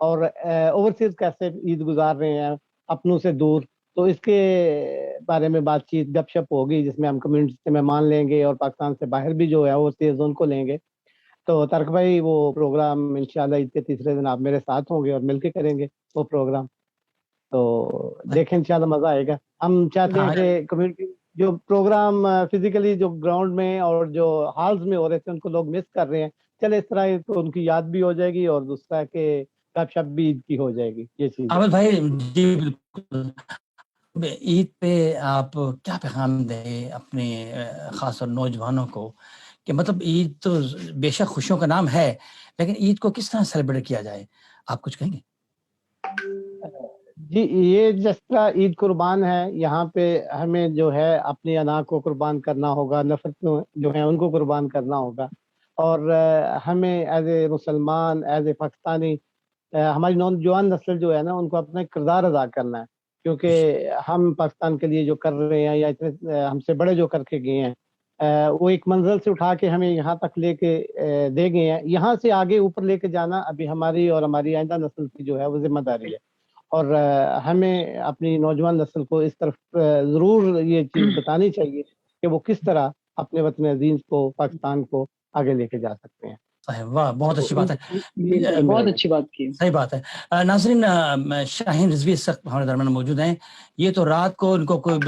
اور اوورسیز کیسے عید گزار رہے ہیں اپنوں سے دور. تو اس کے بارے میں بات چیت گپ شپ ہوگی جس میں ہم کمیونٹی سے مہمان لیں گے اور پاکستان سے باہر بھی جو ہے اوورسیز ان کو لیں گے. تو طارق بھائی وہ پروگرام انشاءاللہ عید کے تیسرے دن آپ میرے ساتھ ہوں گے اور مل کے کریں گے وہ پروگرام. تو دیکھیں انشاءاللہ مزہ آئے گا. ہم چاہتے ہیں کہ کمیونٹی جو پروگرام فزیکلی جو گراؤنڈ میں اور جو ہالز میں ہو رہے تھے ان کو لوگ مس کر رہے ہیں. چلے اس طرح تو ان کی یاد بھی ہو جائے گی اور دوسرا کہ گپ شپ بھی عید کی ہو جائے گی. یہ چیز عابد بھائی جی بالکل. عید پہ آپ کیا پیغام دیں اپنے خاص طور نوجوانوں کو کہ مطلب عید تو بے شک خوشیوں کا نام ہے لیکن عید کو کس طرح سیلیبریٹ کیا جائے؟ آپ کچھ کہیں گے؟ جی یہ جس طرح عید قربان ہے یہاں پہ ہمیں جو ہے اپنی انا کو قربان کرنا ہوگا, نفرت جو ہے ان کو قربان کرنا ہوگا. اور ہمیں ایز اے مسلمان ایز اے پاکستانی ہماری نوجوان نسل جو ہے نا ان کو اپنا کردار ادا کرنا ہے, کیونکہ ہم پاکستان کے لیے جو کر رہے ہیں یا اتنے ہم سے بڑے جو کر کے گئے ہیں وہ ایک منزل سے اٹھا کے ہمیں یہاں تک لے کے دے گئے ہیں. یہاں سے آگے اوپر لے کے جانا ابھی ہماری اور ہماری آئندہ نسل کی جو ہے وہ ذمہ داری ہے. اور ہمیں اپنی نوجوان نسل کو اس طرف ضرور یہ چیز بتانی چاہیے کہ وہ کس طرح اپنے وطن عزیز کو پاکستان کو آگے لے کے جا سکتے ہیں. واہ بہت اچھی بات ہے, بہت اچھی بات کی, صحیح بات ہے. ناظرین شاہین رضوی اس وقت ہمارے درمیان موجود ہیں. یہ تو رات کو ان کو کوئی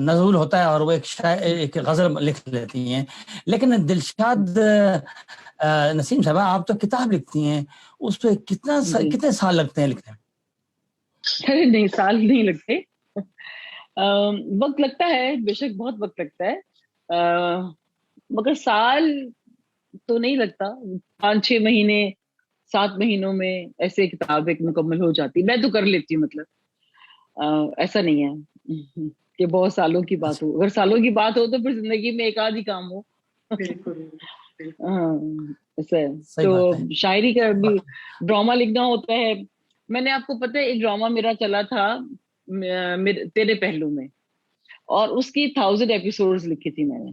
نزول ہوتا ہے اور وہ ایک غزل لکھ لیتی ہیں, لیکن دلشاد نسیم صاحبہ آپ تو کتاب لکھتی ہیں, اس پہ کتنے سال لگتے ہیں لکھنے میں؟ نہیں سال نہیں لگتے, وقت لگتا ہے, بے شک بہت وقت لگتا ہے, مگر سال تو نہیں لگتا. 5-6 مہینے 7 مہینوں میں ایسے کتاب ایک مکمل ہو جاتی. میں تو کر لیتی ہوں, مطلب ایسا نہیں ہے کہ بہت سالوں کی بات ہو. اگر سالوں کی بات ہو تو پھر زندگی میں ایک آدھ ہی کام ہو. ایسا ہے. تو شاعری کا بھی ڈرامہ لکھنا ہوتا ہے. میں نے آپ کو پتہ ہے ایک ڈرامہ میرا چلا تھا تیرے پہلو میں, اور اس کی 1000 ایپیسوڈز لکھی تھی میں نے,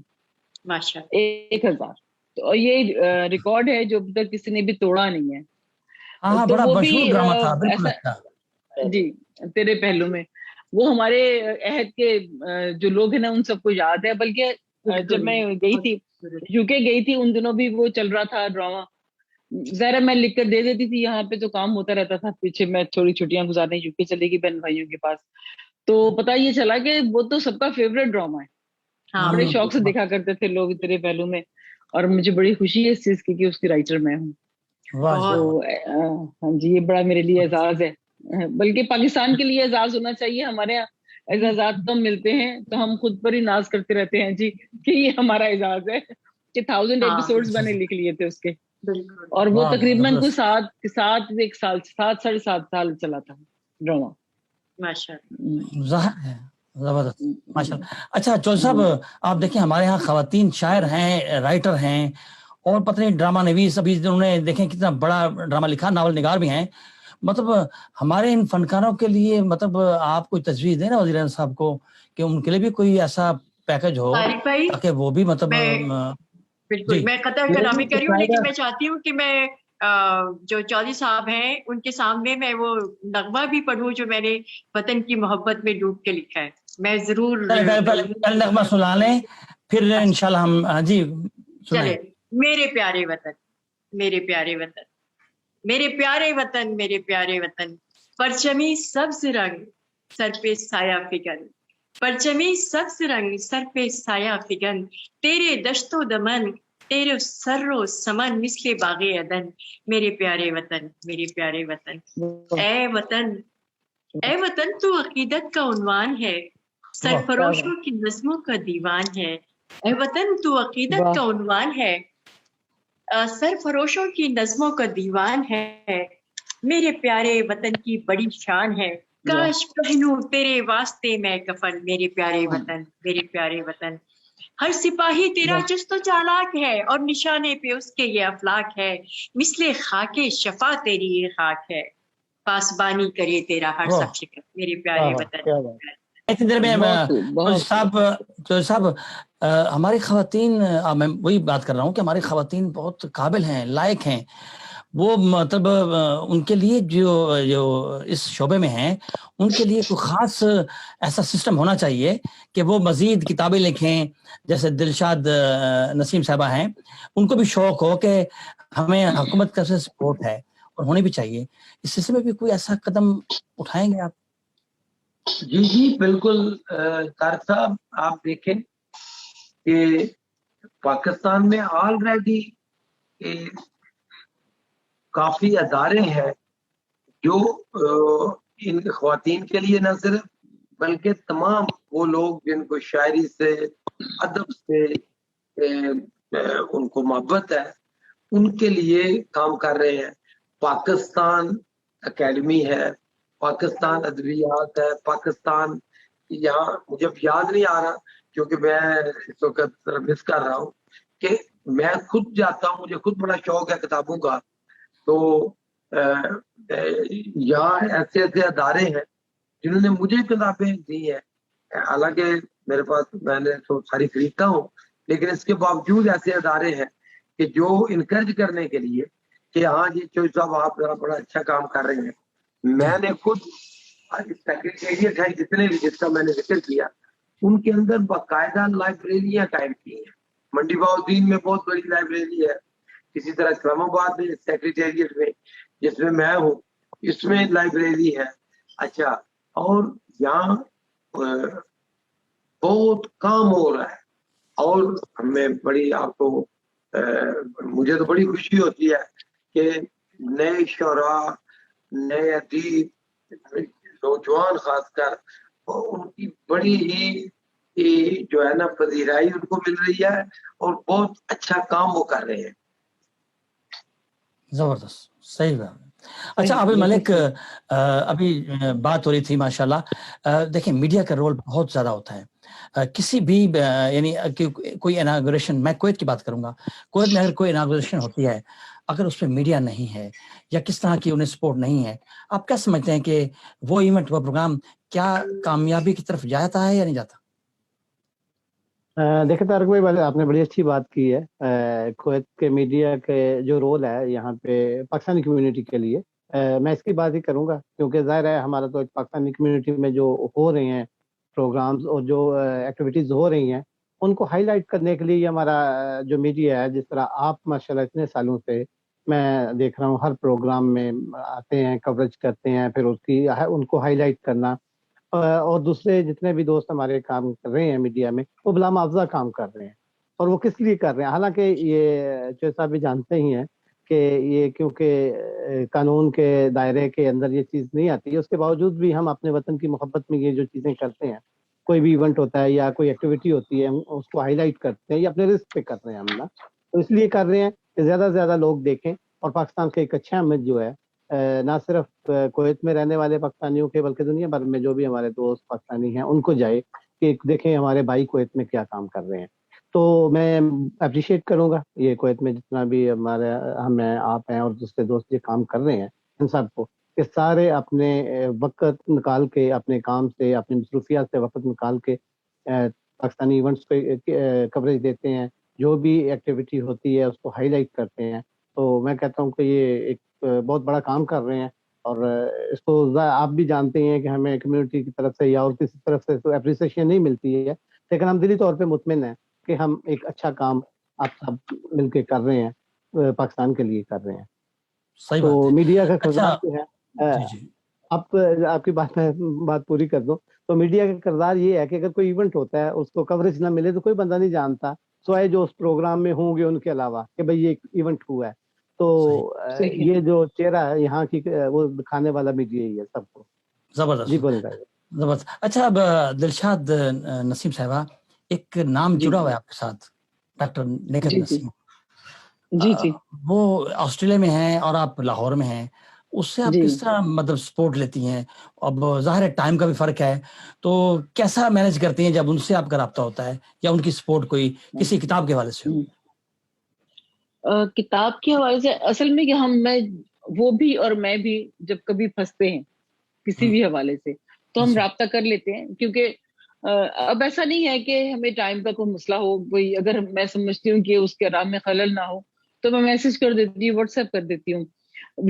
ماشاءاللہ 1000. تو یہ ریکارڈ ہے جو اب تک کسی نے بھی توڑا نہیں ہے. ہاں تو بڑا وہ مشہور بھی ڈرامہ تھا, بالکل ایسا اچھا جی تیرے پہلو میں وہ ہمارے عہد کے جو لوگ ہیں نا ان سب کو یاد ہے. بلکہ جب میں گئی تھی UK گئی تھی ان دنوں بھی وہ چل رہا تھا ڈرامہ. ذرا میں لکھ کر دے دیتی تھی, یہاں پہ تو کام ہوتا رہتا تھا. پیچھے میں تھوڑی چھٹیاں گزارنے UK چلے گی بہن بھائیوں کے پاس, تو پتہ یہ چلا کہ وہ تو سب کا فیوریٹ ڈرامہ ہے. بڑے شوق سے دیکھا کرتے تھے لوگ تیرے پہلو میں, اور مجھے بڑی خوشی ہے اس چیز کی کہ اس کی رائٹر میں ہوں. تو ہاں جی یہ بڑا میرے لیے اعزاز ہے, بلکہ پاکستان کے لیے اعزاز ہونا چاہیے. ہمارے یہاں اعزازات تو ملتے ہیں تو ہم خود پر ہی ناز کرتے رہتے ہیں جی کہ یہ ہمارا اعزاز ہے کہ 1000 ایپیسوڈز میں نے لکھ لیے تھے اس کے, اور وہ تقریباً کوئی 7.5 سال چلا تھا ڈرامہ. ماشاءاللہ زبردست ماشاءاللہ. اچھا چودھری صاحب آپ دیکھیں ہمارے یہاں خواتین شاعر ہیں, رائٹر ہیں, اور پتہ نہیں ڈرامہ نویس, ابھی انہوں نے دیکھیں کتنا بڑا ڈرامہ لکھا, ناول نگار بھی ہیں. مطلب ہمارے ان فنکاروں کے لیے مطلب آپ کوئی تجویز دیں نا وزیر اعظم صاحب کو کہ ان کے لیے بھی کوئی ایسا پیکج ہو تاکہ وہ بھی مطلب بالکل میں قطع کلامی کر رہی ہوں, لیکن میں چاہتی ہوں کہ میں جو چودھری صاحب ہیں ان کے سامنے میں وہ نغمہ بھی پڑھوں جو میں نے وطن کی محبت میں ڈوب کے لکھا ہے. میں ضرور نغمہ سنا لیں پھر انشاءاللہ ہم جی چلے. میرے پیارے وطن, میرے پیارے وطن, میرے پیارے وطن, میرے پیارے وطن, پرچمی سبز رنگ سر پہ سایہ فگن, پرچمی سبز رنگ سر پہ سایہ فگن, تیرے دشت و دمن تیرے سر و سمن مثل باغ عدن. میرے پیارے وطن, میرے پیارے وطن, اے وطن, اے وطن تو عقیدت کا عنوان ہے, سرفروشوں کی نظموں کا دیوان ہے. اے وطن تو عقیدت کا عنوان ہے, سرفروشوں کی نظموں کا دیوان ہے. میرے پیارے وطن کی بڑی شان ہے, کاش پہنوں تیرے واسطے میں کفن. میرے پیارے وطن, میرے پیارے وطن, ہر سپاہی تیرا چست و چالاک ہے اور نشانے پہ اس کے یہ افلاک ہے. مثل خاک شفا تیری یہ خاک ہے, پاسبانی کرے تیرا ہر شخص. میرے پیارے وطن. اتنی دیر میں صاحب ہماری خواتین, میں وہی بات کر رہا ہوں کہ ہماری خواتین بہت قابل ہیں, لائق ہیں, وہ مطلب ان کے لیے جو اس شعبے میں ہیں ان کے لیے کوئی خاص ایسا سسٹم ہونا چاہیے کہ وہ مزید کتابیں لکھیں. جیسے دلشاد نسیم صاحبہ ہیں, ان کو بھی شوق ہو کہ ہمیں حکومت کا سپورٹ ہے اور ہونے بھی چاہیے. اس سلسلے میں بھی کوئی ایسا قدم اٹھائیں گے آپ؟ جی بالکل طارق صاحب, آپ دیکھیں کہ پاکستان میں آلریڈی کافی ادارے ہیں جو ان خواتین کے لیے نہ صرف بلکہ تمام وہ لوگ جن کو شاعری سے ادب سے ان کو محبت ہے ان کے لیے کام کر رہے ہیں. پاکستان اکیڈمی ہے, پاکستان ادبیات ہے, پاکستان, یہاں مجھے یاد نہیں آ رہا کیونکہ میں اس وقت مس کر رہا ہوں کہ میں خود جاتا ہوں, مجھے خود بڑا شوق ہے کتابوں کا. تو یہاں ایسے ایسے ادارے ہیں جنہوں نے مجھے کتابیں دی ہیں, حالانکہ میرے پاس میں نے تو ساری خریدتا ہوں, لیکن اس کے باوجود ایسے ادارے ہیں کہ جو انکریج کرنے کے لیے کہ ہاں جی چوئی صاحب آپ بڑا اچھا کام کر رہے ہیں. میں نے خود سیکریٹریٹ ہے جتنے بھی جس کا میں نے ذکر کیا ان کے اندر باقاعدہ لائبریریاں قائم کی ہیں. منڈی باؤدین میں بہت بڑی لائبریری ہے, اسی طرح اسلام آباد میں سیکریٹریٹ میں جس میں میں ہوں اس میں لائبریری ہے. اچھا, اور یہاں بہت کام ہو رہا ہے اور ہمیں بڑی, آپ کو مجھے تو بڑی خوشی ہوتی ہے کہ نئے شعراء, نئے ادیب, نوجوان خاص کر ان کی بڑی ہی جو ہے نا پذیرائی ان کو مل رہی ہے اور بہت اچھا کام وہ کر رہے ہیں. زبردست, صحیح بات. اچھا عابد ملک, ابھی بات ہو رہی تھی ماشاءاللہ, دیکھیں میڈیا کا رول بہت زیادہ ہوتا ہے کسی بھی, یعنی کوئی اناگوریشن, میں کویت کی بات کروں گا, کویت میں اگر کوئی اناگوریشن ہوتی ہے اگر اس پہ میڈیا نہیں ہے یا کس طرح کی انہیں سپورٹ نہیں ہے, آپ کیا سمجھتے ہیں کہ وہ ایونٹ, وہ پروگرام کیا کامیابی کی طرف جاتا ہے یا نہیں جاتا؟ دیکھیں طارق بھائی, آپ نے بڑی اچھی بات کی ہے. کویت کے میڈیا کے جو رول ہے یہاں پہ پاکستانی کمیونٹی کے لیے, میں اس کی بات ہی کروں گا کیونکہ ظاہر ہے ہمارا تو پاکستانی کمیونٹی میں جو ہو رہے ہیں پروگرامز اور جو ایکٹیویٹیز ہو رہی ہیں ان کو ہائی لائٹ کرنے کے لیے ہمارا جو میڈیا ہے, جس طرح آپ ماشاءاللہ اتنے سالوں سے میں دیکھ رہا ہوں ہر پروگرام میں آتے ہیں, کوریج کرتے ہیں, پھر اس کی ان کو ہائی لائٹ کرنا, اور دوسرے جتنے بھی دوست ہمارے کام کر رہے ہیں میڈیا میں وہ بلا معاوضہ کام کر رہے ہیں. اور وہ کس لیے کر رہے ہیں؟ حالانکہ یہ چوہے صاحب بھی جانتے ہی ہیں کہ یہ کیونکہ قانون کے دائرے کے اندر یہ چیز نہیں آتی ہے, اس کے باوجود بھی ہم اپنے وطن کی محبت میں یہ جو چیزیں کرتے ہیں, کوئی بھی ایونٹ ہوتا ہے یا کوئی ایکٹیویٹی ہوتی ہے, اس کو ہائی لائٹ کرتے ہیں یا اپنے رسک پہ کر رہے ہیں ہم نا, تو اس لیے کر رہے ہیں کہ زیادہ سے زیادہ لوگ دیکھیں اور پاکستان کا ایک اچھا امیج جو ہے نہ صرف کویت میں رہنے والے پاکستانیوں کے بلکہ دنیا بھر میں جو بھی ہمارے دوست پاکستانی ہیں ان کو جائے کہ دیکھیں ہمارے بھائی کویت میں کیا کام کر رہے ہیں. تو میں اپریشیٹ کروں گا یہ کویت میں جتنا بھی ہمارے ہم ہیں, آپ ہیں اور دوسرے دوست یہ کام کر رہے ہیں, ان سب کو کہ سارے اپنے وقت نکال کے اپنے کام سے, اپنی مصروفیات سے وقت نکال کے پاکستانی ایونٹس پہ کوریج دیتے ہیں, جو بھی ایکٹیویٹی ہوتی ہے اس کو ہائی لائٹ کرتے ہیں. تو میں کہتا ہوں کہ یہ ایک بہت بڑا کام کر رہے ہیں اور اس کو آپ بھی جانتے ہیں کہ ہمیں کمیونٹی کی طرف سے یا اور کسی طرف سے تو اپریسیشن نہیں ملتی ہے, لیکن ہم دلی طور پہ مطمئن ہیں کہ ہم ایک اچھا کام آپ سب مل کے کر رہے ہیں, پاکستان کے لیے کر رہے ہیں. صحیح تو بات ہے. میڈیا کا کردار اچھا, جو ہے, جی آپ کی بات پوری کر دو, تو میڈیا کا کردار یہ ہے کہ اگر کوئی ایونٹ ہوتا ہے اس کو کوریج نہ ملے تو کوئی بندہ نہیں جانتا سوائے جو اس پروگرام میں ہوں گے ان کے علاوہ کہ بھئی یہ ایونٹ ہوا ہے. تو یہ جو چہرہ ہے یہاں کی وہ دکھانے والا میڈیا ہی ہے سب کو. زبردست, جی بولے گا. زبردست. اچھا, اب دلشاد نسیم صاحبہ, ایک نام جڑا ہوا ہے آپ کے ساتھ, ڈاکٹر نیکت نسیم. وہ آسٹریلیا میں ہیں اور آپ لاہور میں ہیں, اس سے آپ کس طرح مطلب سپورٹ لیتی ہیں؟ اب ظاہر ہے ٹائم کا بھی فرق ہے, تو کیسا مینج کرتی ہیں جب ان سے آپ کا رابطہ ہوتا ہے یا ان کی سپورٹ کوئی کسی کتاب کے حوالے سے ہو؟ کتاب کے حوالے سے اصل میں کہ میں وہ بھی اور میں بھی جب کبھی پھنستے ہیں کسی بھی حوالے سے تو ہم رابطہ کر لیتے ہیں, کیونکہ اب ایسا نہیں ہے کہ ہمیں ٹائم کا کوئی مسئلہ ہو. کوئی اگر میں سمجھتی ہوں کہ اس کے آرام میں خلل نہ ہو تو میں میسج کر دیتی ہوں, واٹس ایپ کر دیتی ہوں.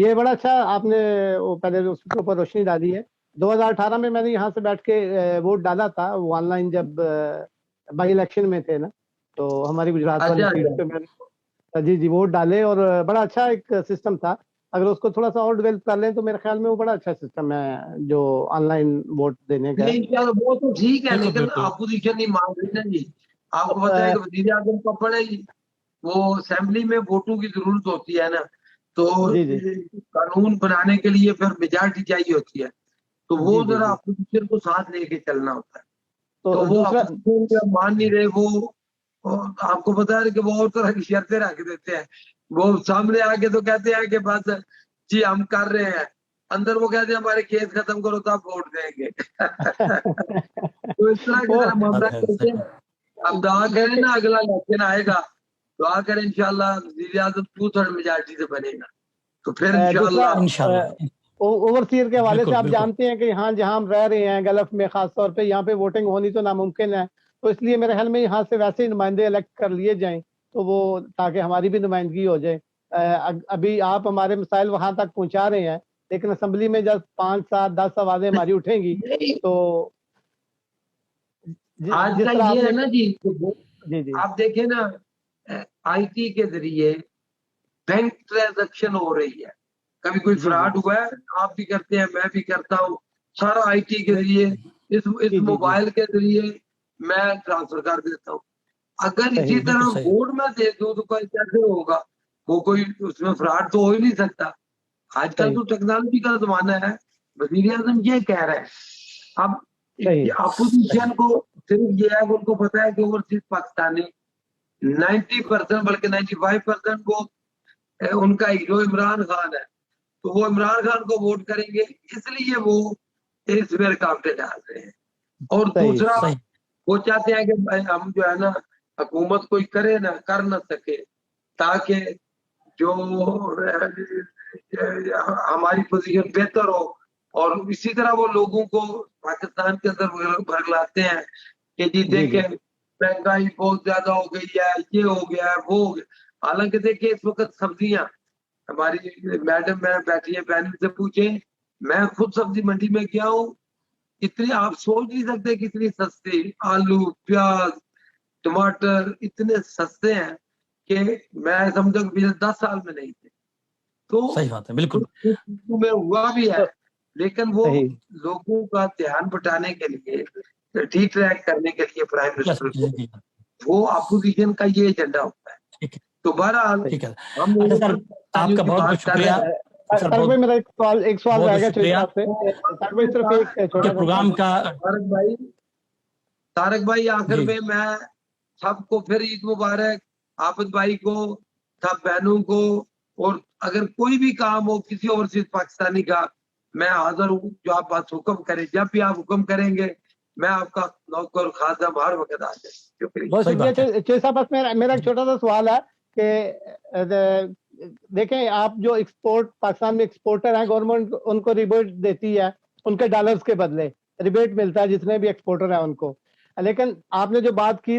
یہ بڑا اچھا آپ نے وہ پہلے اس کے اوپر روشنی ڈالی ہے. 2018 میں میں نے یہاں سے بیٹھ کے ووٹ ڈالا تھا, وہ آن لائن جب بائی الیکشن میں تھے نا, تو ہماری گجرات والی سیٹ پہ میں نے جی ووٹ ڈالے, اور بڑا اچھا ایک سسٹم تھا. اگر اس کو تھوڑا سا اور ڈیولپ کر لیں تو میرے خیال میں وہ بڑا اچھا سسٹم ہے جو آن لائن ووٹ دینے کا. وہ تو ٹھیک ہے, لیکن اپوزیشن نہیں مان رہی نا جی. آپ کو پتا ہے کہ وزیر اعظم کا پڑے جی, وہ اسمبلی میں ووٹوں کی ضرورت ہوتی ہے نا, تو قانون بنانے کے لیے پھر میجارٹی چاہیے ہوتی ہے, تو وہ ذرا اپوزیشن کو ساتھ لے کے چلنا ہوتا ہے. تو وہ اپوزیشن مان نہیں رہے, وہ آپ کو پتا ہے کہ وہ اور طرح کی شرطیں رکھ دیتے ہیں. وہ سامنے آ کے تو کہتے ہیں کہ بس جی ہم کر رہے ہیں, اندر وہ کہتے ہیں ہمارے کیس ختم کرو تو آپ ووٹ دیں گے. تو اس طرح کے معاملہ کرتے ہیں. اب دعا کریں نا, اگلا الیکشن آئے گا, دعا کریں انشاءاللہ وزیر اعظم 2/3 میجارٹی سے بنے گا, تو پھر انشاءاللہ. اوورسیئر کے حوالے سے آپ جانتے ہیں کہ ہاں جہاں ہم رہ رہے ہیں گلف میں خاص طور پہ, یہاں پہ ووٹنگ ہونی تو ناممکن ہے, تو اس لیے میرے خیال میں یہاں سے ویسے ہی نمائندے الیکٹ کر لیے جائیں تو وہ تاکہ ہماری بھی نمائندگی ہو جائے. ابھی آپ ہمارے مسائل وہاں تک پہنچا رہے ہیں, لیکن اسمبلی میں جب 5, 7, 10 آوازیں ہماری اٹھیں گی تو آج کا یہ ہے نا جی, آپ دیکھیں نا آئی ٹی کے ذریعے بینک ٹرانزیکشن ہو رہی ہے. کبھی کوئی فراڈ ہوا ہے, آپ بھی کرتے ہیں, میں بھی کرتا ہوں, سارا آئی ٹی کے ذریعے, اس موبائل کے ذریعے میں ٹرانسفر کر دیتا ہوں. اگر اسی طرح ووٹ میں دے دوں تو کوئی کیسے ہوگا, وہ کوئی اس میں فراڈ تو ہو ہی نہیں سکتا. آج کل تو ٹیکنالوجی کا زمانہ ہے. وزیر اعظم یہ کہہ رہے ہیں, اب اپوزیشن کو صرف یہ ہے کہ ان کو پتا ہے کہ اوورسیز پاکستانی 90% بلکہ 95% وہ ان کا ہیرو عمران خان ہے, تو وہ عمران خان کو ووٹ کریں گے, اس لیے وہ اس میں رکاوٹیں ڈال رہے ہیں. اور دوسرا وہ چاہتے ہیں کہ ہم جو ہے نا حکومت کوئی کرے نہ کر نہ سکے, تاکہ جو ہماری پوزیشن بہتر ہو. اور اسی طرح وہ لوگوں کو پاکستان کے اندر بھرلاتے ہیں کہ جی دیکھیں مہنگائی بہت زیادہ ہو گئی ہے, یہ ہو گیا ہے, وہ ہو گیا. حالانکہ دیکھیں اس وقت سبزیاں, ہماری میڈم میں بیٹھی ہے, بہن سے پوچھیں, میں خود سبزی منڈی میں گیا ہوں, اتنی آپ سوچ نہیں سکتے کتنی سستی, آلو, پیاز, ٹماٹر اتنے سستے ہیں کہ میں سمجھا کہ 10 سال میں نہیں تھے. تو صحیح بات ہے, بالکل میں ہوا بھی ہے, لیکن وہ لوگوں کا دھیان بٹانے کے لیے, ٹھیک ٹریک کرنے کے لیے پرائم منسٹر کو وہ اپوزیشن کا یہ ایجنڈا ہوتا ہے. تو بہرحال ہم آپ کا بہت بہت شکریہ. میرا ایک سوال رہ گیا پروگرام کا. طارق بھائی آخر میں سب کو پھر عید مبارک, عابد بھائی کو, سب بہنوں کو, اور اگر کوئی بھی کام ہو کسی اوورسیز پاکستانی کا, میں حاضر ہوں. جو آپ بات حکم کریں, جب بھی آپ حکم کریں گے میں آپ کا نوکر خادم ہر وقت آ جائے. بہت شکریہ چوہے صاحب. بس میرا ایک چھوٹا سا سوال ہے کہ دیکھیں آپ جو ایکسپورٹ پاکستان میں ایکسپورٹر ہیں, گورنمنٹ ان کو ریبیٹ دیتی ہے, ان کے ڈالرز کے بدلے ریبیٹ ملتا ہے جتنے بھی ایکسپورٹر ہیں ان کو. لیکن آپ نے جو بات کی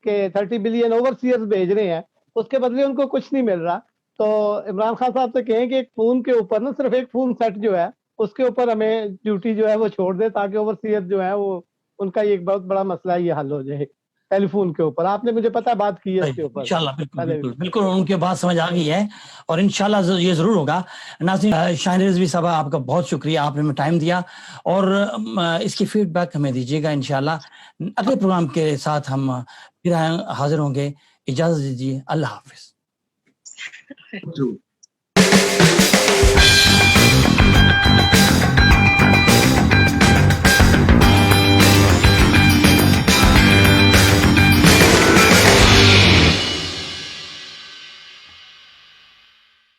کہ 30 بلین اوورسیئرز بھیج رہے ہیں, اس کے بدلے ان کو کچھ نہیں مل رہا. تو عمران خان صاحب سے کہیں کہ ایک فون کے اوپر نا, صرف ایک فون سیٹ جو ہے اس کے اوپر ہمیں ڈیوٹی جو ہے وہ چھوڑ دے, تاکہ اوورسیئر جو ہے وہ ان کا ایک بہت بڑا مسئلہ یہ حل ہو جائے. ٹیلی فون کے اوپر آپ نے مجھے پتا بات کی ہے اس کے اوپر. انشاءاللہ بالکل بالکل ان کے بات سمجھ آ گئی ہے, اور انشاءاللہ یہ ضرور ہوگا. ناظرین, شاہین رضوی صاحب آپ کا بہت شکریہ, آپ نے ہمیں ٹائم دیا, اور اس کی فیڈ بیک ہمیں دیجیے گا. انشاءاللہ اگلے پروگرام کے ساتھ ہم پھر حاضر ہوں گے. اجازت دیجیے, اللہ حافظ.